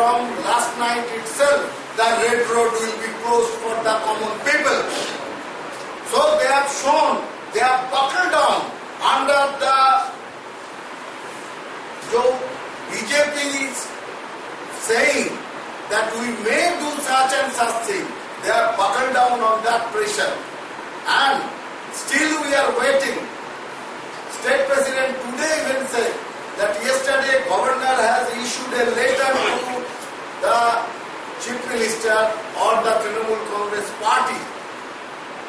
from last night itself, the red road will be closed for the common people. So they have shown, they have buckled down under the BJP is saying that we may do such and such thing. They are buckled down on that pressure. And still we are waiting. State President today even said that yesterday Governor has issued a letter to the Chief Minister or the Trinamool Congress Party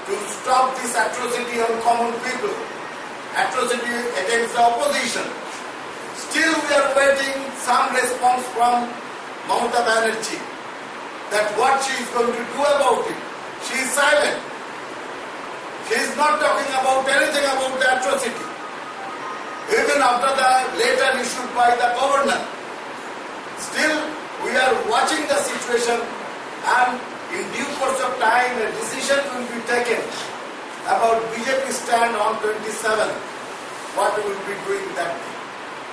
to stop this atrocity on common people, atrocity against the opposition. Still we are waiting some response from Mamata Banerjee that what she is going to do about it. She is silent. She is not talking about anything about the atrocity. Even after the letter issued by the governor. Still we are watching the situation, and in due course of time a decision will be taken about BJP stand on 27th. What we will be doing that day.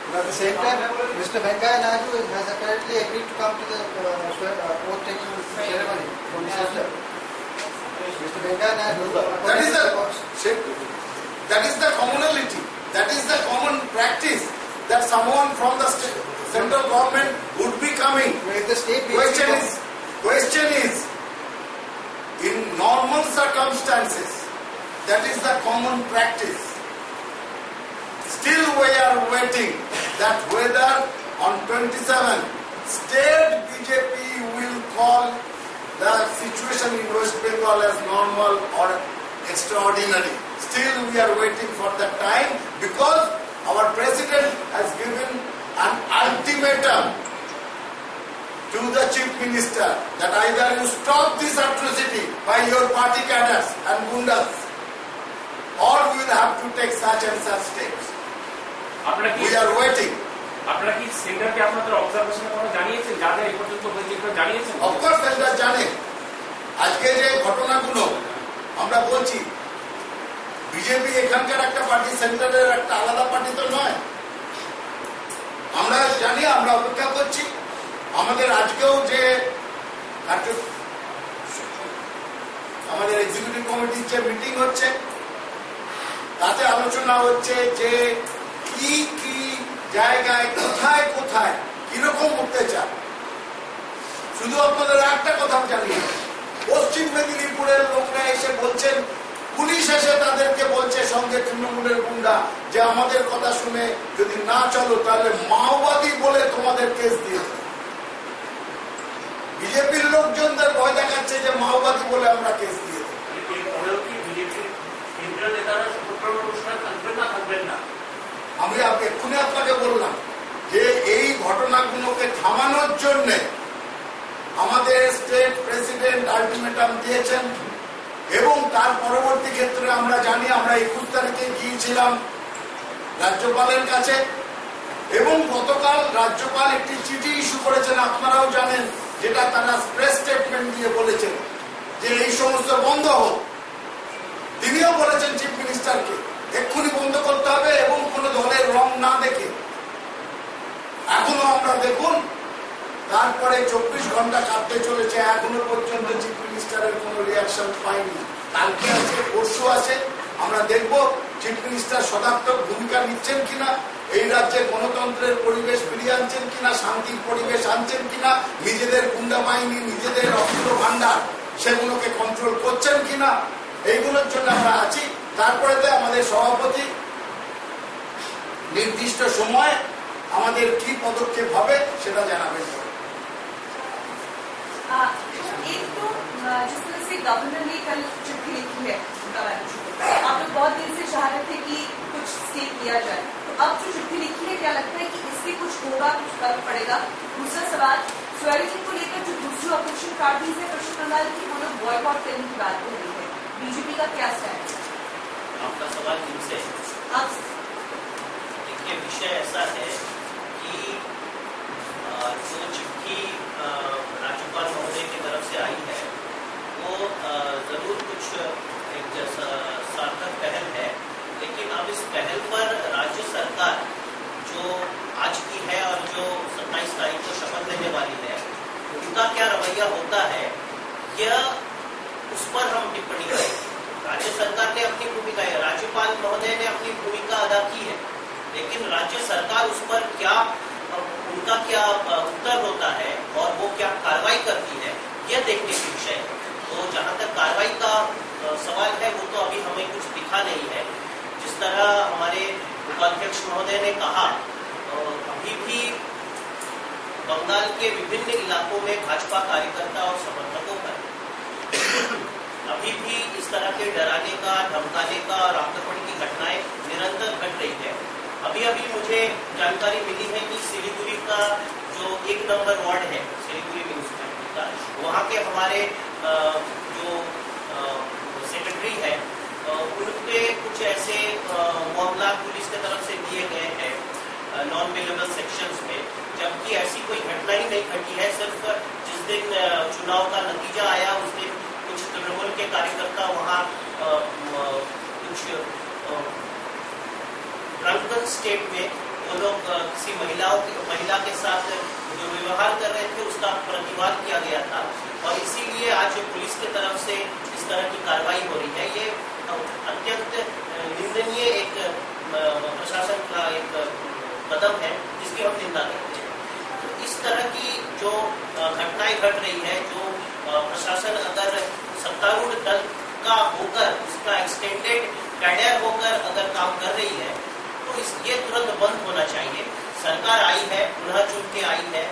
But at the same time, Mr. Venkaiah Naidu has apparently agreed to come to the oath-taking ceremony from the center. Mr. Venkaiah Naidu, that is the commonality, that is the common practice, that someone from the central government would be coming. Question is, in normal circumstances, that is the common practice. Still we are waiting that whether on 27th state BJP will call the situation in West Bengal as normal or extraordinary. Still we are waiting for that time, because our president has given an ultimatum to the chief minister that either you stop this atrocity by your party cadres and gundas, or we will have to take such and such steps. We are waiting. আপনারা কি সেন্টারকে আপনাদের অবজারভেশনে কোনো জানিয়েছেন? যা যা এই পর্যন্ত হয়েছে জানিয়েছেন? অফকোর্স সেন্টার জানে। আজকে যে ঘটনাগুলো আমরা বলছি, বিজেপি এখানকার একটা পার্টি, সেন্টারের একটা আলাদা পার্টি তো নয়। আমরা জানি, আমরা অপেক্ষা করছি। আমাদের আজকেও যে আমাদের এক্সিকিউটিভ কমিটির যে মিটিং হচ্ছে, তাতে আলোচনা হচ্ছে যে কি কি জায়গায় কোথায় কোথায় কিরকম অত্যাচার। শুধু আপনাদের একটা কথা জানি, পশ্চিম মেদিনীপুরের লোকরা এসে বলছেন, পুলিশ এসে তাদেরকে বলছে সঙ্গে তৃণমূলের গুন্ডা যে আমাদের কথা শুনে যদি না চলো তাহলে মাওবাদী বলে তোমাদের কেস দিয়েছে। বিজেপির লোকজনদের ভয় দেখাচ্ছে যে মাওবাদী বলে আমরা কেস দিয়েছি। আমি এক্ষুনি আপনাকে বললাম যে এই ঘটনাগুলোকে থামানোর জন্য আমাদের স্টেট প্রেসিডেন্ট আলটিমেটাম দিয়েছেন, এবং তার পরবর্তী ক্ষেত্রে আমরা জানি আমরা 21 তারিখে গিয়েছিলাম রাজ্যপালের কাছে, এবং গতকাল রাজ্যপাল একটি চিঠি ইস্যু করেছেন, আপনারাও জানেন, যেটা তারা প্রেস স্টেটমেন্ট দিয়ে বলেছেন যে এই সমস্ত বন্ধ হোক। তিনিও বলেছেন চিফ মিনিস্টারকে এক্ষুনি বন্ধ করতে হবে এবং কোন দলের রং না দেখে। এখনো আমরা দেখুন, তারপরে 24 ঘন্টা কাটতে চলেছে, এখনো পর্যন্ত চিফ মিনিস্টারের কোন রিয়াকশন পাইনি। কালকে আছে, পরশু আছে, আমরা দেখব চিফ মিনিস্টার সদার্থক ভূমিকা নিচ্ছেন কিনা, এই রাজ্যে গণতন্ত্রের পরিবেশ ফিরিয়ে আনছেন কিনা, শান্তির পরিবেশ আনছেন কিনা, নিজেদের গুন্ডা বাহিনী, নিজেদের অস্ত্র ভান্ডার সেগুলোকে কন্ট্রোল করছেন কিনা, এইগুলোর জন্য আমরা আছি। তারপরে আমাদের সভাপতি নির্দিষ্ট সময় আমাদের কি পদক্ষেপ হবে সেটা জানাবেন। एक तो जिस तरह से गवर्नर ने कल चिट्ठी लिखी है, आप लोग बहुत दिन से चाह रहे थे कि कुछ स्टेप किया जाए, तो अब जो चिट्ठी लिखी है क्या लगता है कि इससे कुछ होगा, कुछ फर्क पड़ेगा? दूसरा सवाल, स्वैरिटी को लेकर जो दूसरी ऑपोजिशन पार्टीज है पश्चिम बंगाल की, वो लोग बॉयकॉट करने की बात कर रही है, बीजेपी का क्या स्टैंड है? आपका सवाल किनसे? देखिए, विषय ऐसा है कि जो चिट्ठी राज्यपाल महोदय की तरफ से आई है वो जरूर कुछ एक सार्थक पहल है, लेकिन अब इस पहल पर राज्य सरकार जो आज की है और जो 27 तारीख को शपथ लेने वाली है रवैया होता है, यह उस पर हम टिप्पणी करें। राज्य सरकार ने अपनी भूमिका, राज्यपाल महोदय ने अपनी भूमिका अदा की है, लेकिन राज्य सरकार उस पर क्या, उनका क्या उत्तर होता है और वो क्या कार्रवाई करती है, यह देखने की विषय है। तो जहाँ तक कार्रवाई का सवाल है, वो तो अभी हमें कुछ दिखा नहीं है। जिस तरह हमारे उपाध्यक्ष महोदय ने कहा, अभी भी बंगाल के विभिन्न इलाकों में भाजपा कार्यकर्ता और समर्थकों पर अभी भी इस तरह के डराने का, धमकाने का और आक्रमण की घटनाएं निरंतर घट रही है। अभी अभी मुझे जानकारी मिली है कि सिलीगुड़ी का जो 1 नंबर वार्ड है, सिलीगुड़ी म्यूनिसिपैलिटी का, वहाँ के हमारे जो सेक्रेटरी है, उनके कुछ ऐसे मामला पुलिस की तरफ से दिए गए हैं नॉन अवेलेबल सेक्शंस में, जबकि ऐसी कोई घटना ही नहीं घटी है। सिर्फ जिस दिन चुनाव का नतीजा आया, उस दिन कुछ तृणमूल के कार्यकर्ता वहाँ कुछ ड्रंकन स्टेट में वो लोग किसी महिला के साथ जो व्यवहार कर रहे थे, उसका प्रतिवाद किया गया था, और इसीलिए आज पुलिस की तरफ से इस तरह की कार्रवाई हो रही है। ये अत्यंत निंदनीय एक प्रशासन का एक कदम है, जिसकी हम निंदा करते हैं। तो इस तरह की जो घटनाएं घट रही है, जो प्रशासन अगर सत्तारूढ़ दल का होकर, उसका एक्सटेंडेड कैडर होकर अगर काम कर रही है, तो ये तुरंत बंद होना चाहिए। सरकार आई है, पुनः चुन के आई है,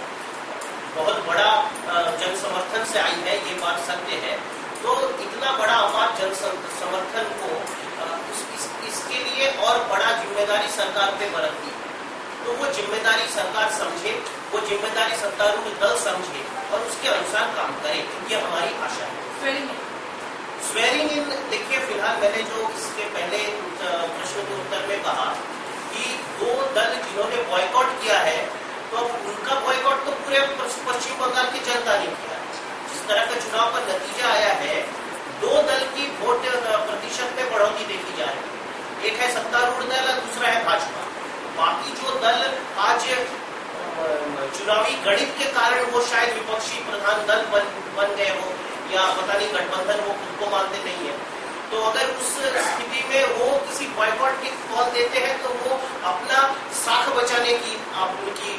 बहुत बड़ा जन समर्थन से आई है, ये बात सत्य है। तो इतना बड़ा अपार जन समर्थन को इसके लिए और बड़ा जिम्मेदारी सरकार पे बरतती है। तो वो जिम्मेदारी सरकार समझे, वो जिम्मेदारी सत्तारूढ़ दल समझे और उसके अनुसार काम करे, ये हमारी आशा है। स्वेरिंग इन, देखिए फिलहाल मैंने जो इसके पहले प्रश्न के उत्तर में कहा कि 2 दल जिन्होंने बॉयकॉट किया है, तो उनका बॉयकॉट तो पूरे पश्चिम बंगाल की जनता ने किया। जिस तरह का चुनाव का नतीजा आया है, 2 दल की वोट प्रतिशत में बढ़ोतरी देखी जा रही है। एक है सत्तारूढ़ दल और दूसरा है भाजपा। बाकी जो दल आज चुनावी गणित के कारण वो शायद विपक्षी प्रधान दल बन गए हो, या पता नहीं गठबंधन वो खुद को मानते नहीं है, तो अगर उस स्थिति में वो किसी बॉयकॉट की कॉल देते हैं, तो वो अपना साख बचाने की उनकी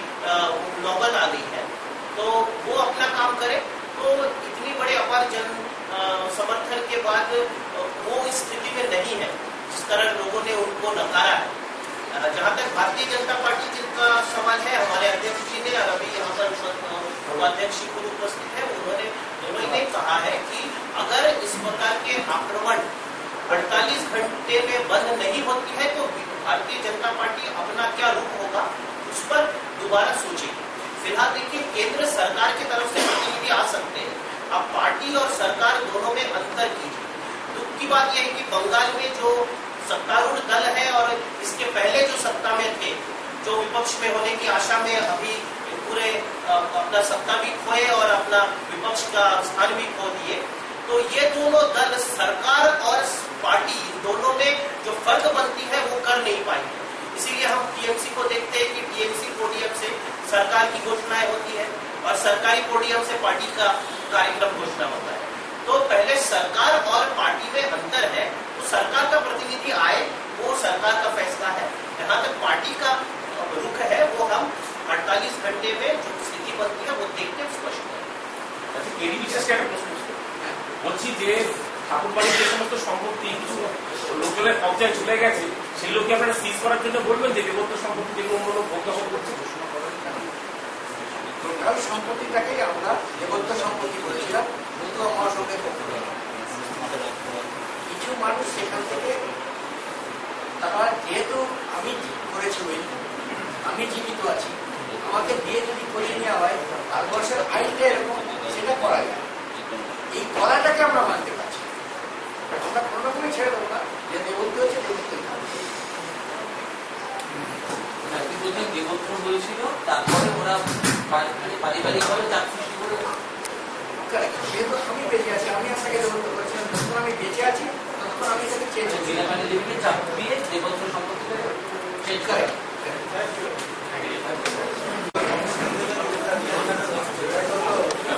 नौबत आ गई है। तो वो अपना काम करे। तो इतनी बड़े अपार जन समर्थन के बाद वो इस स्थिति में नहीं है जिस तरह लोगों ने उनको नकारा है। जहाँ तक भारतीय जनता पार्टी का सवाल है, हमारे अध्यक्ष जी ने, और अभी यहाँ पर उपाध्यक्ष जी खुद उपस्थित है, उन्होंने दोनों ने कहा है कि अगर इस प्रकार के आक्रमण 48 घंटे में बंद नहीं होती है, तो भारतीय जनता पार्टी अपना क्या रुख होगा, उस पर दोबारा सोचेगी। फिलहाल देखिए, केंद्र सरकार की तरफ से प्रतिनिधि आ सकते हैं, अब पार्टी और सरकार दोनों में अंतर कीजिए। दुख की बात यह है कि बंगाल में जो सत्तारूढ़ दल है और इसके पहले जो सत्ता में थे, जो विपक्ष में होने की आशा में अभी पूरे अपना सत्ता भी खोए और अपना विपक्ष का स्थान भी खो दिए, तो ये दोनों दल, सरकार और पार्टी, दोनों में जो फर्क बनती है वो कर नहीं पाई। इसीलिए हम टीएमसी को देखते हैं कि टीएमसी पोडियम से सरकार की घोषणाएं होती है और सरकारी पोडियम से पार्टी का कार्यक्रम घोषणा होता है। तो पहले सरकार और पार्टी में अंतर है, तो सरकार का प्रतिनिधि आए, वो सरकार का फैसला है। जहाँ तक पार्टी का रुख है, वो हम 48 घंटे में जो स्थिति बनती है वो देखते स्पष्ट है। এরই বিশেষ একটা প্রশ্ন বলছি যে ঠাকুরবাড়ির যে সমস্ত সম্পত্তি কিছু লোকজনের কবজায় চলে গেছে, সেগুলো কি আপনারা সিজ করার জন্য বলবেন, যে দেবত্ব সম্পত্তি যেগুলো অন্য লোক ভোগ দখল করছে? ঘোষণা করেন টোটাল সম্পত্তিটাকেই আমরা দেবত্ব সম্পত্তি বলেছিলাম মহাসংঘের পক্ষ থেকে। কিছু মানুষ সেখান থেকে, তারা যেহেতু আমি করেছি, আমি জীবিত আছি, আমাকে দিয়ে যদি করিয়ে নেওয়া হয়, ভারতবর্ষের আইনটা এরকম, সেটা করা যায়। এই করাটাকে আমরা মানতে পারছি, আমরা কোনো রকমই ছেড়ে দেবো না, যে দেবত্ব হচ্ছে দেবত্বই থাকবে। দেবত্ব হয়েছিল, তারপরে ওরা পারিবারিকভাবে চাকরি করে। যেহেতু আমি বেঁচে আছি, আমি আপনাকে দেবত্ব করেছিলাম, যখন আমি বেঁচে আছি তখন আমি তাকে চেয়েছি, চাপ দিয়ে দেবত্ব সম্পত্তি চেঞ্জ করে।